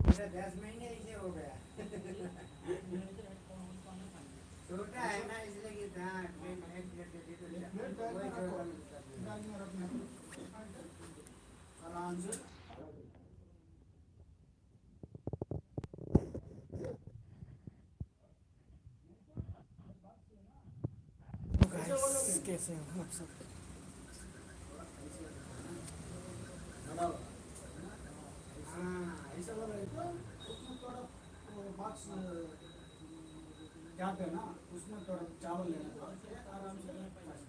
मेरा 10 महीने ऐसे हो गया। छोटा है ना इसलिए कि हाँ प्लेट एक प्लेट दे दी तो वही छोटा मिलता है। आराम से कैसे हो आप सब? हाँ ऐसा वाला है तो उसमें थोड़ा बॉक्स क्या है ना उसमें थोड़ा चावल लेना था आराम से